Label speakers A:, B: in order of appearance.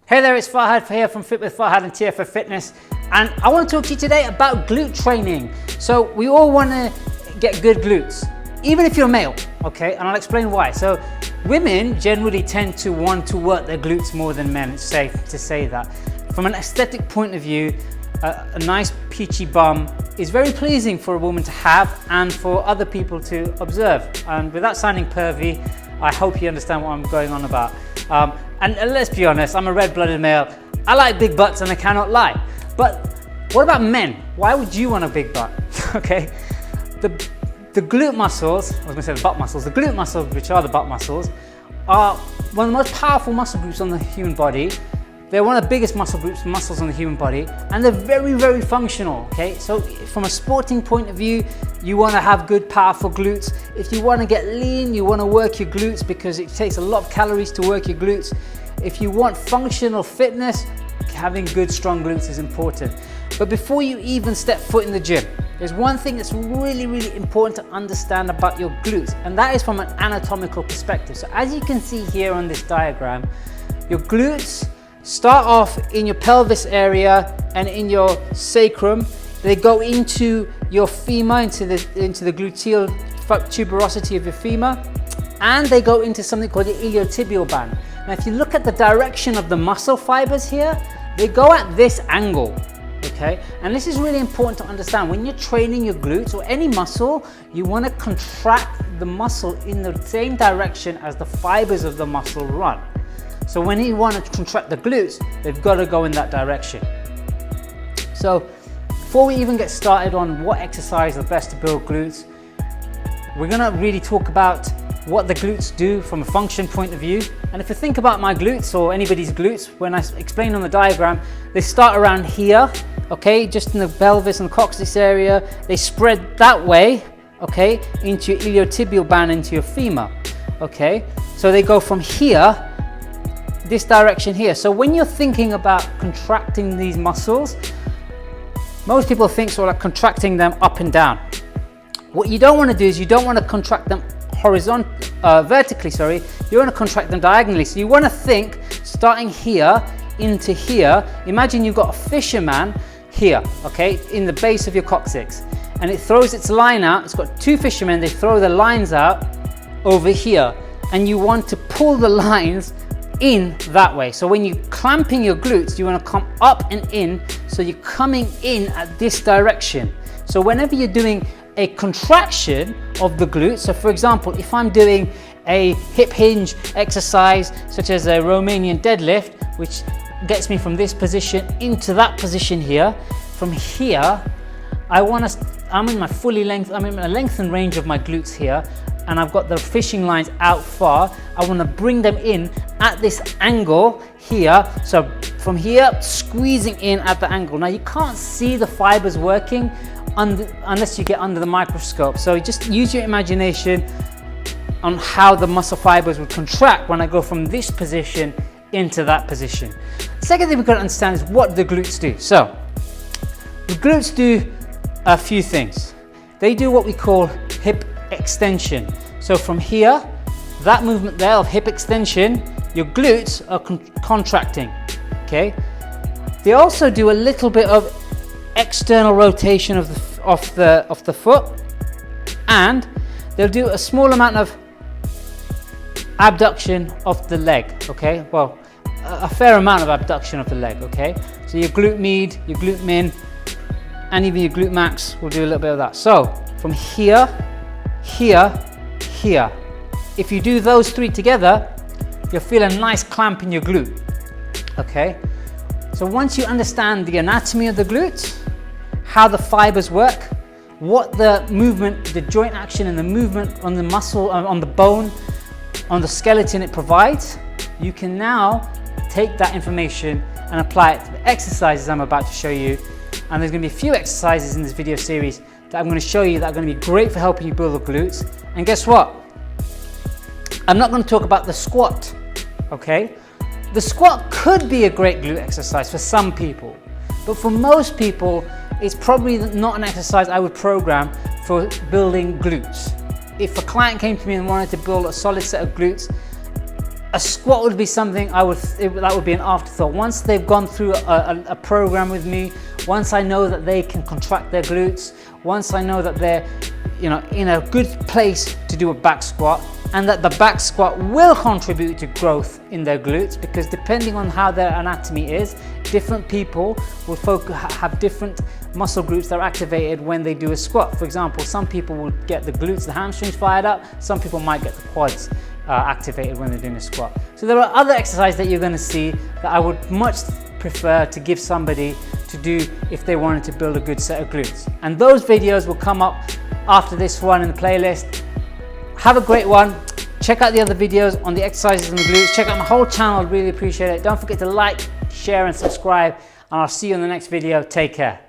A: Hey there, it's Farhad here from Fit with Farhad and TFF Fitness, and I want to talk to you today about glute training. So we all want to get good glutes, even if you're male, okay? And I'll explain why. So women generally tend to want to work their glutes more than men. It's safe to say that. From an aesthetic point of view, a nice peachy bum is very pleasing for a woman to have and for other people to observe. And without sounding pervy, I hope you understand what I'm going on about. And let's be honest, I'm a red-blooded male. I like big butts and I cannot lie. But what about men? Why would you want a big butt? Okay, the glute muscles, I was gonna say the butt muscles, the glute muscles, which are the butt muscles, are one of the most powerful muscle groups on the human body. They're one of the biggest muscles on the human body, and they're very, very functional, okay? So from a sporting point of view, you wanna have good, powerful glutes. If you wanna get lean, you wanna work your glutes because it takes a lot of calories to work your glutes. If you want functional fitness, having good, strong glutes is important. But before you even step foot in the gym, there's one thing that's really, really important to understand about your glutes, and that is from an anatomical perspective. So as you can see here on this diagram, your glutes start off in your pelvis area and in your sacrum. They go into your femur, into the gluteal tuberosity of your femur, and they go into something called the iliotibial band. Now, if you look at the direction of the muscle fibers here, they go at this angle, okay? And this is really important to understand. When you're training your glutes or any muscle, you want to contract the muscle in the same direction as the fibers of the muscle run. So when you want to contract the glutes, they've got to go in that direction. So before we even get started on what exercise are best to build glutes, we're going to really talk about what the glutes do from a function point of view. And if you think about my glutes or anybody's glutes, when I explain on the diagram, they start around here, okay, just in the pelvis and the coccyx area. They spread that way, okay, into your iliotibial band, into your femur, okay. So they go from here, this direction here. So when you're thinking about contracting these muscles, most people think sort of like contracting them up and down. What you don't want to do is you don't want to contract them vertically, sorry. You want to contract them diagonally. So you want to think starting here into here. Imagine you've got a fisherman here, okay, in the base of your coccyx, and it throws its line out. It's got two fishermen, they throw the lines out over here, and you want to pull the lines in that way. So when you're clamping your glutes, you want to come up and in, so you're coming in at this direction. So whenever you're doing a contraction of the glutes, so for example, if I'm doing a hip hinge exercise such as a Romanian deadlift, which gets me from this position into that position here, from here I'm in a lengthened range of my glutes here, and I've got the fishing lines out far. I want to bring them in at this angle here. So from here, squeezing in at the angle. Now you can't see the fibers working unless you get under the microscope. So just use your imagination on how the muscle fibers would contract when I go from this position into that position. The second thing we've got to understand is what the glutes do. So the glutes do a few things. They do what we call hip extension. So from here, that movement there of hip extension, your glutes are contracting, okay? They also do a little bit of external rotation of the foot, and they'll do a small amount of abduction of the leg, okay? Well, a fair amount of abduction of the leg, okay? So your glute med, your glute min, and even your glute max will do a little bit of that. So from here, here, here. If you do those three together, you'll feel a nice clamp in your glute, okay? So once you understand the anatomy of the glutes, how the fibers work, what the movement, the joint action and the movement on the muscle, on the bone, on the skeleton it provides, you can now take that information and apply it to the exercises I'm about to show you. And there's going to be a few exercises in this video series that I'm going to show you that are going to be great for helping you build the glutes. And guess what? I'm not going to talk about the squat, okay? The squat could be a great glute exercise for some people, but for most people, it's probably not an exercise I would program for building glutes. If a client came to me and wanted to build a solid set of glutes, a squat would be something that would be an afterthought. Once they've gone through a program with me, once I know that they can contract their glutes, once I know that they're in a good place to do a back squat, and that the back squat will contribute to growth in their glutes, because depending on how their anatomy is, different people will have different muscle groups that are activated when they do a squat. For example, some people will get the glutes, the hamstrings fired up, some people might get the quads activated when they're doing a squat. So there are other exercises that you're going to see that I would much prefer to give somebody to do if they wanted to build a good set of glutes. And those videos will come up after this one in the playlist. Have a great one. Check out the other videos on the exercises and the glutes. Check out my whole channel, I'd really appreciate it. Don't forget to like, share and subscribe, and I'll see you in the next video. Take care.